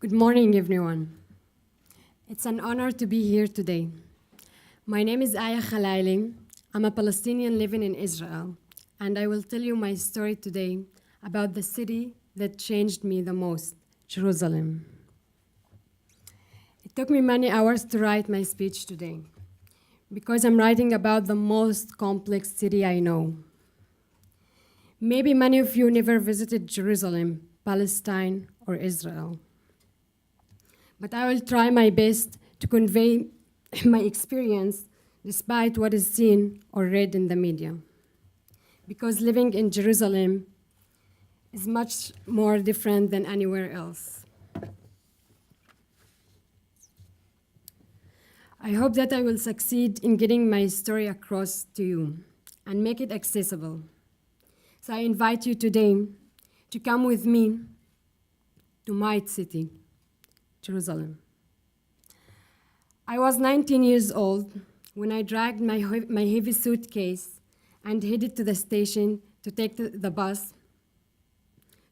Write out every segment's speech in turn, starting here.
Good morning, everyone. It's an honor to be here today. My name is Aia Khalaila. I'm a Palestinian living in Israel, and I will tell you my story today about the city that changed me the most, Jerusalem. It took me many hours to write my speech today, because I'm writing about the most complex city I know. Maybe many of you never visited Jerusalem, Palestine, or Israel. But I will try my best to convey my experience despite what is seen or read in the media. Because living in Jerusalem is much more different than anywhere else. I hope that I will succeed in getting my story across to you and make it accessible. So I invite you today to come with me to my city, Jerusalem. I was 19 years old when I dragged my heavy suitcase and headed to the station to take the bus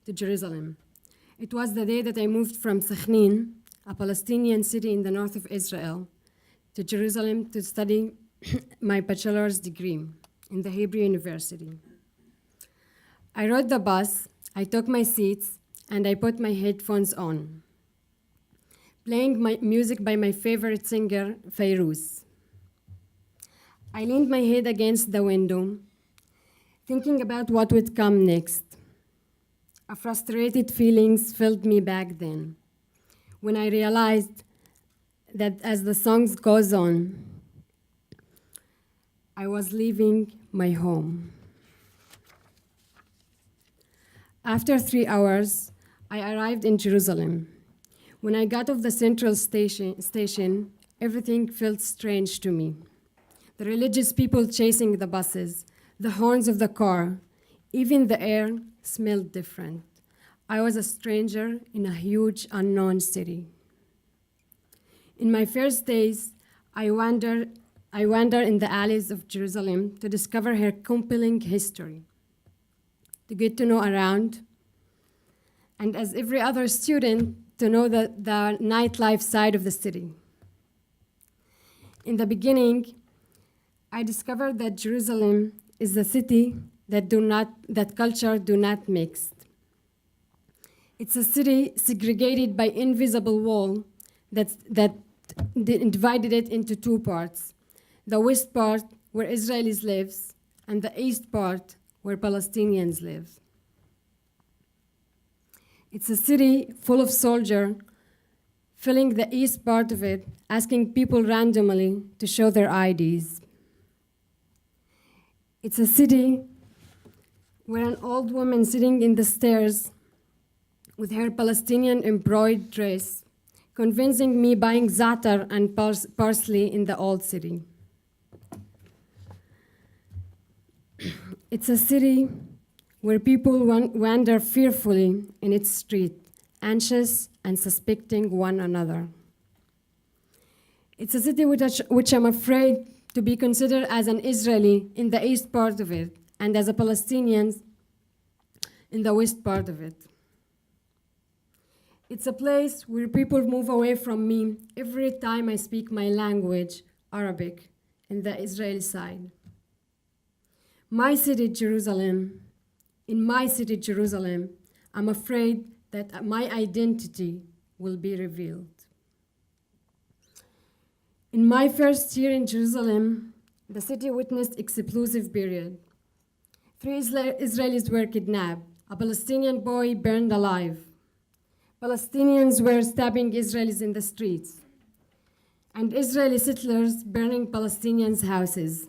to Jerusalem. It was the day that I moved from Sachin, a Palestinian city in the north of Israel, to Jerusalem to study my bachelor's degree in the Hebrew University. I rode the bus, I took my seats, and I put my headphones on, playing my music by my favorite singer, Fairuz. I leaned my head against the window, thinking about what would come next. A frustrated feelings filled me back then, when I realized that as the song goes on, I was leaving my home. After 3 hours, I arrived in Jerusalem. When I got off the central station, everything felt strange to me. The religious people chasing the buses, the horns of the car, even the air smelled different. I was a stranger in a huge unknown city. In my first days, I wander in the alleys of Jerusalem to discover her compelling history, to get to know around, and as every other student, to know the nightlife side of the city. In the beginning, I discovered that Jerusalem is a city that culture do not mix. It's a city segregated by invisible wall that divided it into two parts. The west part, where Israelis live, and the east part, where Palestinians live. It's a city full of soldiers, filling the east part of it, asking people randomly to show their IDs. It's a city where an old woman sitting in the stairs with her Palestinian embroidered dress, convincing me buying za'atar and parsley in the old city. It's a city where people wander fearfully in its street, anxious and suspecting one another. It's a city which I'm afraid to be considered as an Israeli in the east part of it, and as a Palestinian in the west part of it. It's a place where people move away from me every time I speak my language, Arabic, in the Israeli side. My city, Jerusalem, in my city, Jerusalem, I'm afraid that my identity will be revealed. In my first year in Jerusalem, the city witnessed explosive period. 3 Israelis were kidnapped, a Palestinian boy burned alive. Palestinians were stabbing Israelis in the streets, and Israeli settlers burning Palestinians' houses.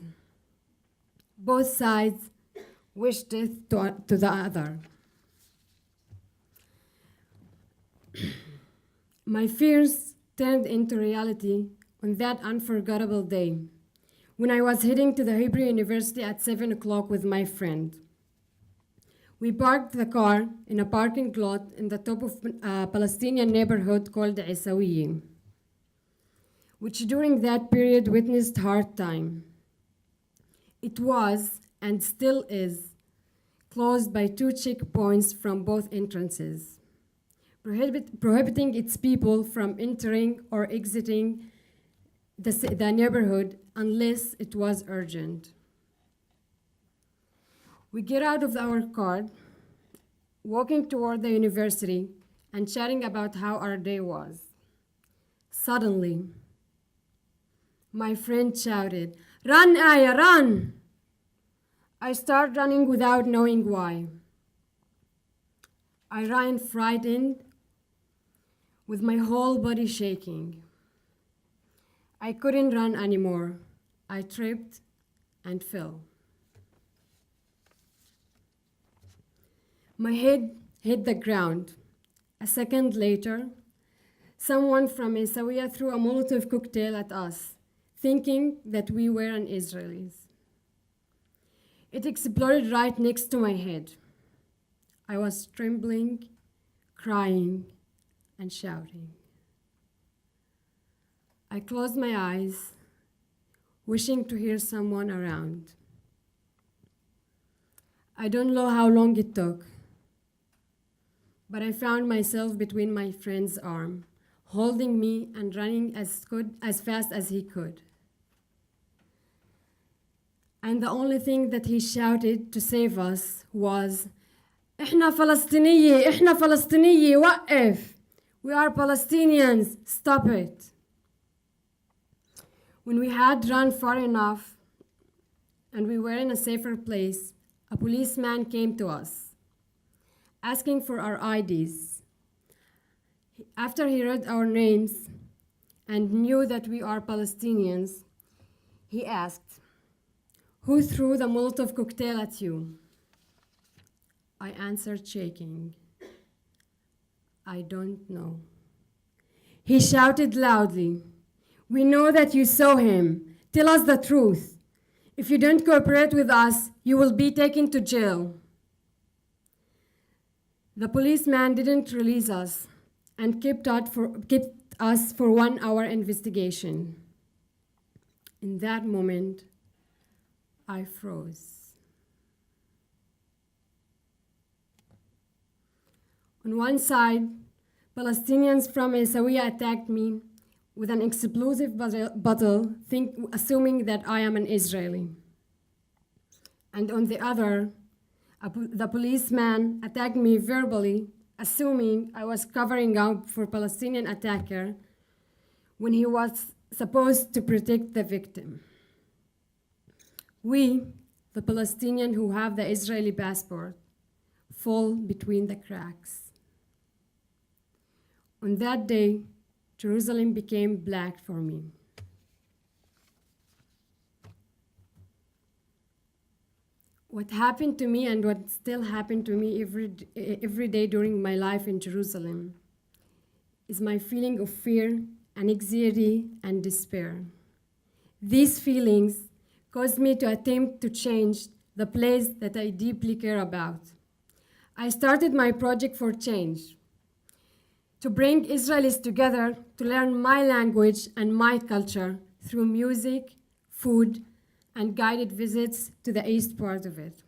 Both sides wished death to the other. My fears turned into reality on that unforgettable day, when I was heading to the Hebrew University at 7 o'clock with my friend. We parked the car in a parking lot in the top of a Palestinian neighborhood called Isawiye, which during that period witnessed hard time. It was, and still is, closed by 2 checkpoints from both entrances. prohibiting its people from entering or exiting the neighborhood unless it was urgent. We get out of our car, walking toward the university and chatting about how our day was. Suddenly, my friend shouted, "Run, Aya, run!" I start running without knowing why. I ran frightened, with my whole body shaking. I couldn't run anymore. I tripped and fell. My head hit the ground. A second later, someone from Essaouira threw a Molotov cocktail at us, thinking that we were an Israelis. It exploded right next to my head. I was trembling, crying, and shouting. I closed my eyes, wishing to hear someone around. I don't know how long it took, but I found myself between my friend's arm, holding me and running as fast as he could. And the only thing that he shouted to save us was, "إحنا فلسطينية, إحنا فلسطينية, وقف! We are Palestinians, stop it." When we had run far enough and we were in a safer place, a policeman came to us, asking for our IDs. After he read our names and knew that we are Palestinians, he asked, "Who threw the Molotov cocktail at you?" I answered, shaking, "I don't know." He shouted loudly, "We know that you saw him. Tell us the truth. If you don't cooperate with us, you will be taken to jail." The policeman didn't release us and kept us for 1 hour investigation. In that moment, I froze. On one side, Palestinians from Essaouira attacked me with an explosive bottle, assuming that I am an Israeli. And on the other, the policeman attacked me verbally, assuming I was covering up for Palestinian attacker when he was supposed to protect the victim. We, the Palestinian who have the Israeli passport, fall between the cracks. On that day, Jerusalem became black for me. What happened to me and what still happened to me every day during my life in Jerusalem is my feeling of fear, anxiety, and despair. These feelings caused me to attempt to change the place that I deeply care about. I started my project for change, to bring Israelis together to learn my language and my culture through music, food, and guided visits to the east part of it.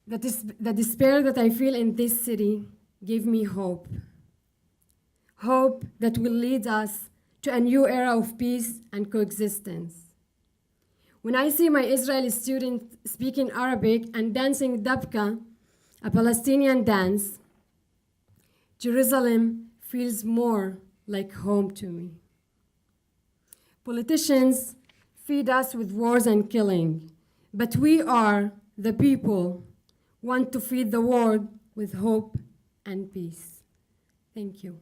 The despair that I feel in this city gave me hope. Hope that will lead us to a new era of peace and coexistence. When I see my Israeli students speaking Arabic and dancing dabka, a Palestinian dance, Jerusalem feels more like home to me. Politicians feed us with wars and killing, but we are, the people, want to feed the world with hope and peace. Thank you.